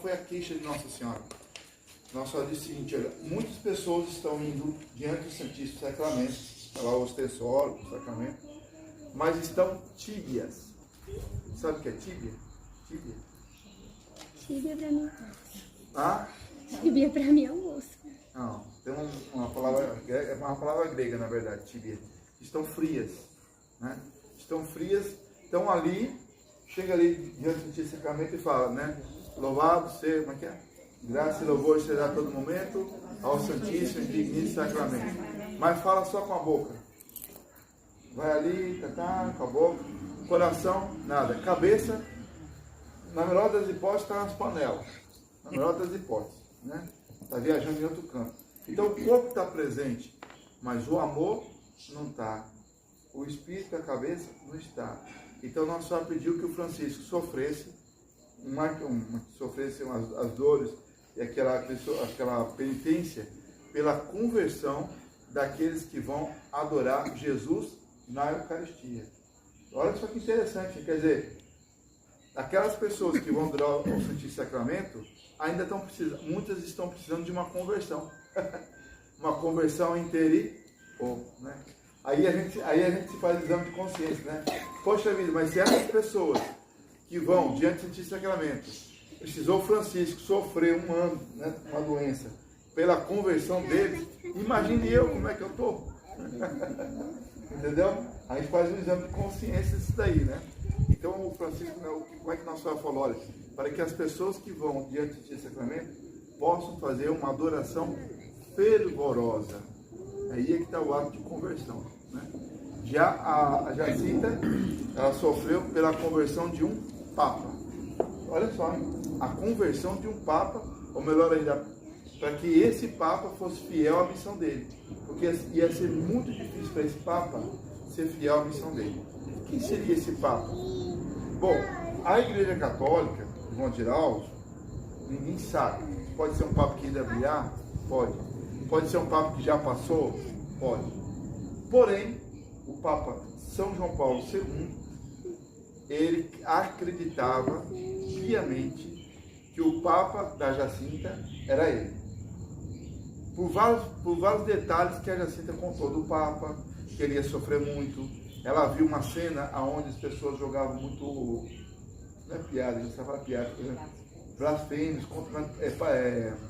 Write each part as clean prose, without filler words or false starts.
foi a queixa de Nossa Senhora? Nossa Senhora disse o seguinte, olha, muitas pessoas estão indo diante do Santíssimo Sacramento, está lá o ostensório, o sacramento, mas estão tíbias. Sabe o que é tíbia? Tíbia? Tíbia pra mim. Ah? Tíbia pra mim é o osso. Não, tem uma palavra, é uma palavra grega, na verdade, tíbia. Estão frias, né? Estão frias, estão ali, chega ali diante do Santíssimo Sacramento e fala, né? Louvado seja, como é que é? Graça e louvor será a todo momento ao Santíssimo e Digníssimo Sacramento. Mas fala só com a boca. Vai ali, com a boca. Coração, nada. Cabeça, na melhor das hipóteses, está nas panelas. Na melhor das hipóteses, né? Está viajando em outro campo. Então o corpo está presente, mas o amor não está. O espírito, a cabeça, não está. Então Nossa Senhora pediu que o Francisco sofresse as dores e aquela penitência pela conversão daqueles que vão adorar Jesus na Eucaristia. Olha só que interessante, quer dizer, aquelas pessoas que vão adorar o Santíssimo Sacramento ainda estão precisando, muitas estão precisando de uma conversão. Uma conversão interior, né? Aí a gente se faz exame de consciência, né? Poxa vida, mas se essas pessoas que vão diante do Santíssimo Sacramento, precisou Francisco sofrer um ano, né, uma doença, pela conversão deles, imagine eu como é que eu estou. Entendeu? A gente faz um exame de consciência disso daí, né? Então o Francisco, como é que Nossa Senhora falou? Olha, para que as pessoas que vão diante do Santíssimo Sacramento possam fazer uma adoração fervorosa. Aí é que está o ato de conversão, né? Já a Jacinta, ela sofreu pela conversão de um Papa. Olha só, hein? A conversão de um Papa, ou melhor ainda, para que esse Papa fosse fiel à missão dele. Porque ia ser muito difícil para esse Papa ser fiel à missão dele. Quem seria esse Papa? Bom, a Igreja Católica, de modo geral, ninguém sabe. Pode ser um Papa que ainda virá? Pode. Pode ser um Papa que já passou? Pode. Porém, o Papa São João Paulo II, ele acreditava piamente que o Papa da Jacinta era ele. Por vários detalhes que a Jacinta contou do Papa, que ele ia sofrer muito. Ela viu uma cena onde as pessoas jogavam muito, não é piada, não sabe falar piada, blasfêmios,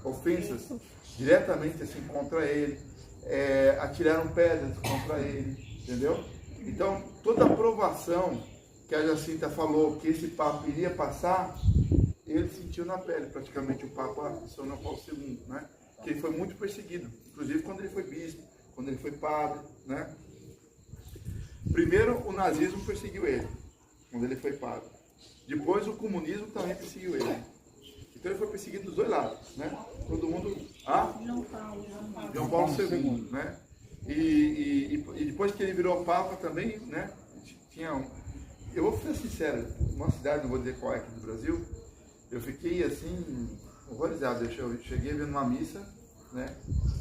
ofensas diretamente assim contra ele, atiraram pedras contra ele, entendeu? Então, toda a aprovação que a Jacinta falou que esse Papa iria passar, ele sentiu na pele, praticamente, o Papa São João Paulo II, né? Que ele foi muito perseguido, inclusive quando ele foi bispo, quando ele foi padre, né? Primeiro, o nazismo perseguiu ele, quando ele foi padre. Depois, o comunismo também perseguiu ele. Então, ele foi perseguido dos dois lados, né? Todo mundo... João Paulo II, né? E depois que ele virou Papa também, né? Eu vou ser sincero, uma cidade, não vou dizer qual é aqui do Brasil, eu fiquei assim, horrorizado. Eu cheguei vendo uma missa, né?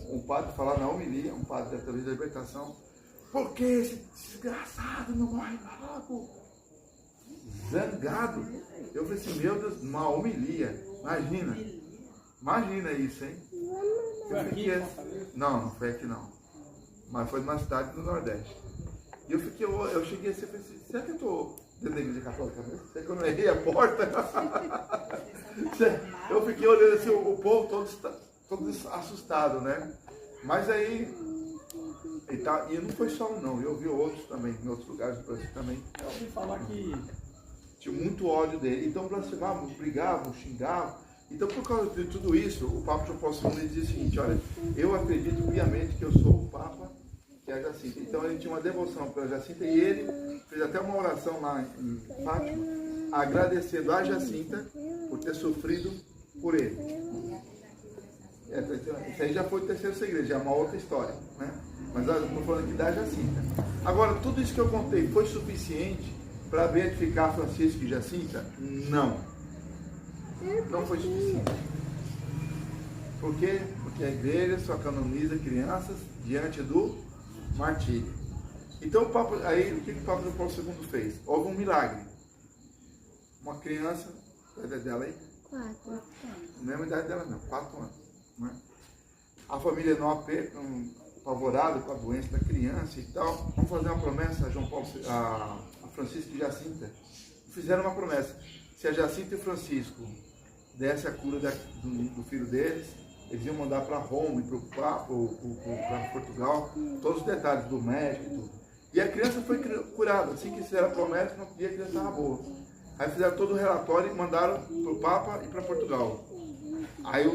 Um padre falar na homilia, um padre da Televisão da Libertação, por que esse desgraçado não morre logo? Zangado. Eu falei assim, meu Deus, uma homilia. Imagina isso, hein? Não foi aqui não. Mas foi numa cidade do Nordeste. E eu cheguei assim e falei assim, será que eu estou dentro da Igreja Católica mesmo? Será que eu não errei a porta? Eu fiquei olhando assim, o povo todo assustado, né? Mas aí, e não foi só um não, eu vi outros também, em outros lugares do Brasil também. Eu ouvi falar que tinha muito ódio dele. Então blasfemavam, brigavam, xingavam. Então, por causa de tudo isso, o Papa João Paulo II dizia o seguinte, olha, eu acredito piamente que eu sou o Papa que é a Jacinta. Então ele tinha uma devoção pela Jacinta e ele fez até uma oração lá em Fátima, agradecendo a Jacinta por ter sofrido por ele. Isso aí já foi o terceiro segredo, já é uma outra história, né? Mas eu estou falando aqui da Jacinta. Agora, tudo isso que eu contei foi suficiente para beatificar Francisco e Jacinta? Não. Não foi suficiente. Por quê? Porque a igreja só canoniza crianças diante do martírio. Então, o que o Papa João Paulo II fez? Houve um milagre. Uma criança, dela aí, 4. Mesma idade dela não, 4 anos. Né? A família não apavorada com a doença da criança e tal. Vamos fazer uma promessa a João Paulo, a Francisco e Jacinta. Fizeram uma promessa. Se a Jacinta e o Francisco desse a cura do filho deles, eles iam mandar para Roma e para Portugal todos os detalhes do médico e tudo. E a criança foi curada. Assim que fizeram a promessa, no outro dia a criança estava boa. Aí fizeram todo o relatório e mandaram para o Papa e para Portugal. Aí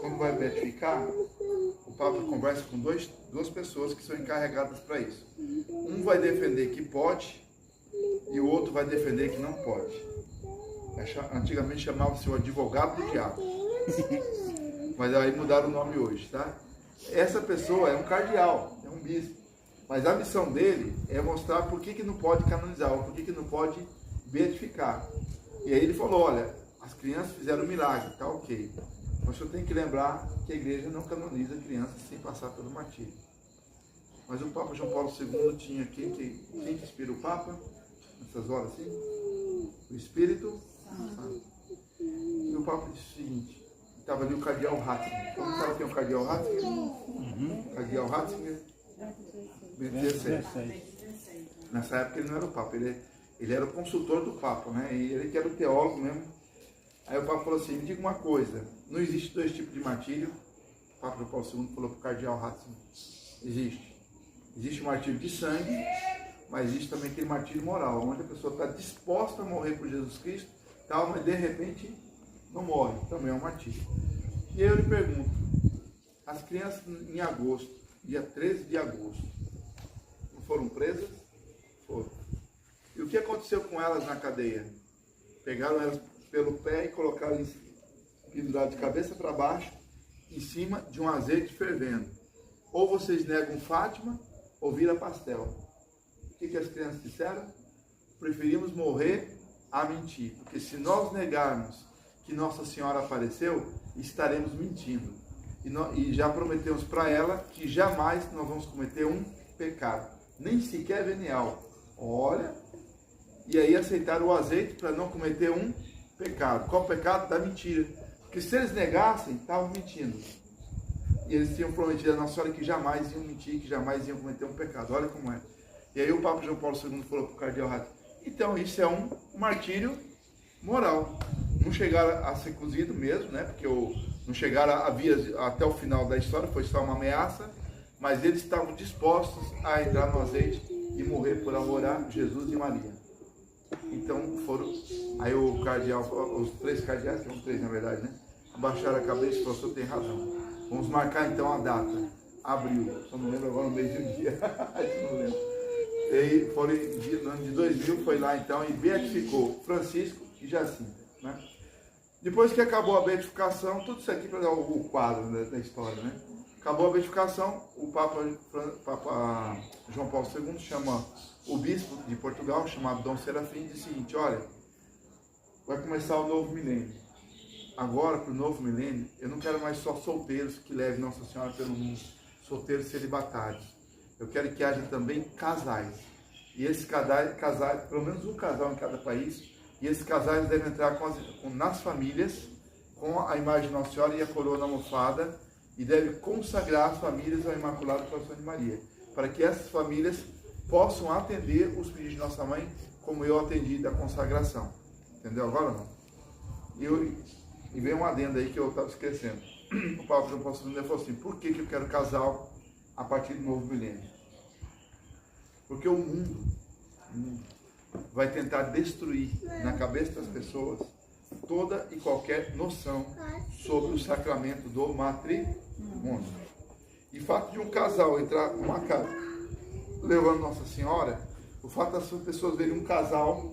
quando vai beatificar, o Papa conversa com duas pessoas que são encarregadas para isso. Um vai defender que pode e o outro vai defender que não pode. Antigamente chamava-se o advogado do diabo. Mas aí mudaram o nome hoje, tá? Essa pessoa é um cardeal, é um bispo. Mas a missão dele é mostrar por que não pode canonizar, ou por que não pode beatificar. E aí ele falou, olha, as crianças fizeram um milagre, tá ok. Mas eu tenho que lembrar que a igreja não canoniza crianças sem passar pelo martírio. Mas o Papa João Paulo II tinha quem que inspira o Papa nessas horas assim? O Espírito Santo. E o Papa disse o seguinte, estava ali o cardeal Ratzinger. Como sabe quem é o cardeal Ratzinger? Cardeal Ratzinger, Bento XVI. Nessa época ele não era o Papa, ele era o consultor do Papa, né? E ele que era o teólogo mesmo. Aí o Papa falou assim, me diga uma coisa, não existe 2 tipos de martírio. O Papa João Paulo II falou para o cardeal Ratzinger, existe. Existe o martírio de sangue, mas existe também aquele martírio moral, onde a pessoa está disposta a morrer por Jesus Cristo, tal, mas de repente não morre, também é um martírio. E aí eu lhe pergunto, as crianças em agosto, dia 13 de agosto, não foram presas? Foram. E o que aconteceu com elas na cadeia? Pegaram elas pelo pé e colocaram penduradas de cabeça para baixo, em cima de um azeite fervendo. Ou vocês negam Fátima, ou vira pastel. O que as crianças disseram? Preferimos morrer a mentir, porque se nós negarmos que Nossa Senhora apareceu, estaremos mentindo. E já prometemos para ela que jamais nós vamos cometer um pecado, nem sequer venial. Olha, e aí aceitaram o azeite para não cometer um pecado. Qual o pecado? Da mentira. Porque se eles negassem, estavam mentindo. E eles tinham prometido a Nossa Senhora que jamais iam mentir, que jamais iam cometer um pecado. Olha como é. E aí o Papa João Paulo II falou para o cardeal Ratzinger, então isso é um martírio moral. Não chegaram a ser cozido mesmo, né? Porque não chegaram a vir até o final da história, foi só uma ameaça, mas eles estavam dispostos a entrar no azeite e morrer por amor a Jesus e Maria. Então foram, aí o cardeal, os 3 cardeais, que são 3 na verdade, né? Abaixaram a cabeça e falaram, o senhor tem razão. Vamos marcar então a data, abril, só não lembro agora o mês e o dia, não lembro. E aí foram, no ano de 2000, foi lá então e beatificou Francisco e Jacinta, né? Depois que acabou a beatificação, tudo isso aqui para dar o quadro da história, né? Acabou a beatificação, o Papa João Paulo II chama o bispo de Portugal, chamado Dom Serafim, e diz o seguinte, olha, vai começar o novo milênio. Agora, para o novo milênio, eu não quero mais só solteiros que levem Nossa Senhora pelo mundo, solteiros celibatários. Eu quero que haja também casais. E esses casais, pelo menos um casal em cada país, e esses casais devem entrar nas famílias, com a imagem de Nossa Senhora e a coroa na almofada, e devem consagrar as famílias ao Imaculado Coração de Maria, para que essas famílias possam atender os pedidos de Nossa Mãe, como eu atendi da consagração. Entendeu agora ou não? E vem um adendo aí que eu estava esquecendo. O Papa João Paulo II falou assim, por que eu quero casal a partir do novo milênio? Porque o mundo vai tentar destruir na cabeça das pessoas toda e qualquer noção sobre o sacramento do matrimônio. E o fato de um casal entrar numa casa levando Nossa Senhora, o fato das pessoas verem um casal,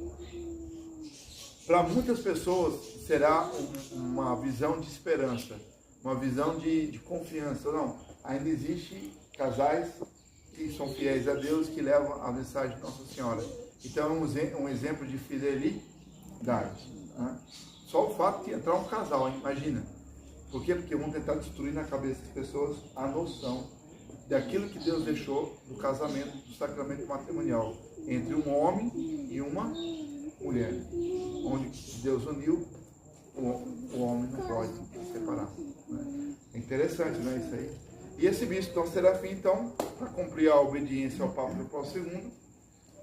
para muitas pessoas será uma visão de esperança, uma visão de confiança. Não, ainda existe casais que são fiéis a Deus, que levam a mensagem de Nossa Senhora. Então é um exemplo de fidelidade. Né? Só o fato de entrar um casal, hein? Imagina. Por quê? Porque vão tentar destruir na cabeça das pessoas a noção daquilo que Deus deixou do casamento, do sacramento matrimonial, entre um homem e uma mulher. Onde Deus uniu, o homem não pode se separar. Né? É interessante, né, isso aí. E esse bispo Dom Serafim, então, para cumprir a obediência ao Papa João Paulo II,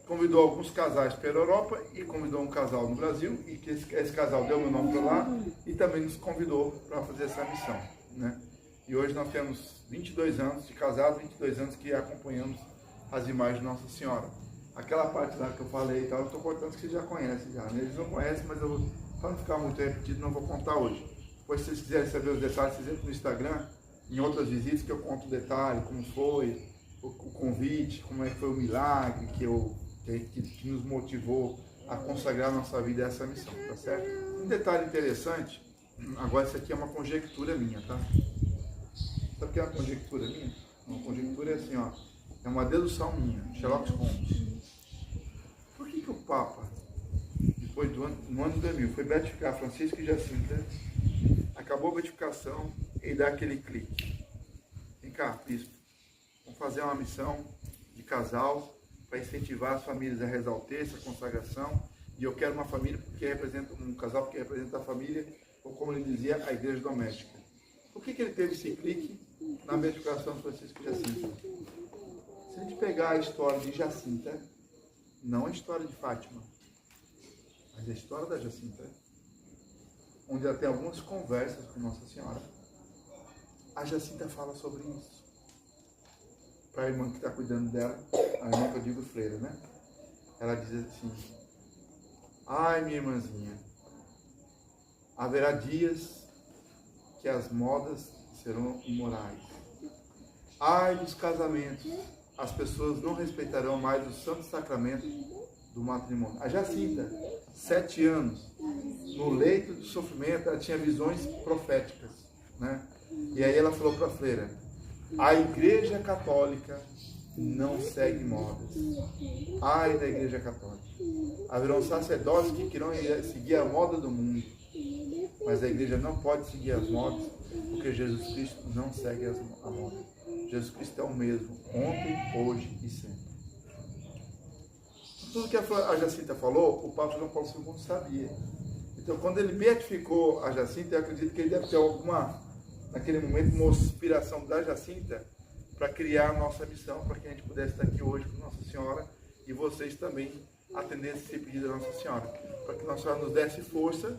convidou alguns casais para a Europa e convidou um casal no Brasil, e que esse casal deu meu nome para lá e também nos convidou para fazer essa missão. Né? E hoje nós temos 22 anos de casado, 22 anos que acompanhamos as imagens de Nossa Senhora. Aquela parte lá que eu falei e tal, eu estou contando que vocês já conhecem já. Né? Eles não conhecem, mas eu, para não ficar muito repetido, não vou contar hoje. Depois, se vocês quiserem saber os detalhes, vocês entram no Instagram, em outras visitas, que eu conto o detalhe, como foi o convite, como é que foi o milagre que nos motivou a consagrar nossa vida a essa missão, tá certo? Um detalhe interessante, agora isso aqui é uma conjectura minha, tá? Sabe o que é uma conjectura minha? Uma conjectura é assim, ó, é uma dedução minha, Sherlock Holmes. Por que o Papa, depois no ano 2000, foi beatificar Francisco e Jacinta, acabou a beatificação e dá aquele clique? Vem cá, bispo, vamos fazer uma missão de casal para incentivar as famílias a rezar o texto, a consagração, e eu quero uma família porque representa um casal porque representa a família, ou como ele dizia, a igreja doméstica. Por que ele teve esse clique na beatificação de Francisco e Jacinta? Se a gente pegar a história de Jacinta, não a história de Fátima, mas a história da Jacinta, onde ela tem algumas conversas com Nossa Senhora, a Jacinta fala sobre isso. Para a irmã que está cuidando dela, a irmã que eu digo freira, né? Ela diz assim: ai, minha irmãzinha, haverá dias que as modas serão imorais. Ai dos casamentos, as pessoas não respeitarão mais o santo sacramento do matrimônio. A Jacinta, 7 anos, no leito do sofrimento, ela tinha visões proféticas, né? E aí ela falou para a freira: a Igreja Católica não segue modas. Ai da Igreja Católica. Haverão sacerdotes que querão seguir a moda do mundo. Mas a Igreja não pode seguir as modas, porque Jesus Cristo não segue a moda. Jesus Cristo é o mesmo, ontem, hoje e sempre. Tudo que a Jacinta falou, o Papa João Paulo II sabia. Então, quando ele beatificou a Jacinta, eu acredito que ele deve ter naquele momento, uma inspiração da Jacinta para criar a nossa missão, para que a gente pudesse estar aqui hoje com Nossa Senhora e vocês também atendessem esse pedido da Nossa Senhora, para que Nossa Senhora nos desse força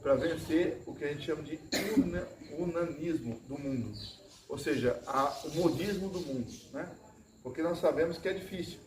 para vencer o que a gente chama de unanismo do mundo, ou seja, o modismo do mundo, né? Porque nós sabemos que é difícil.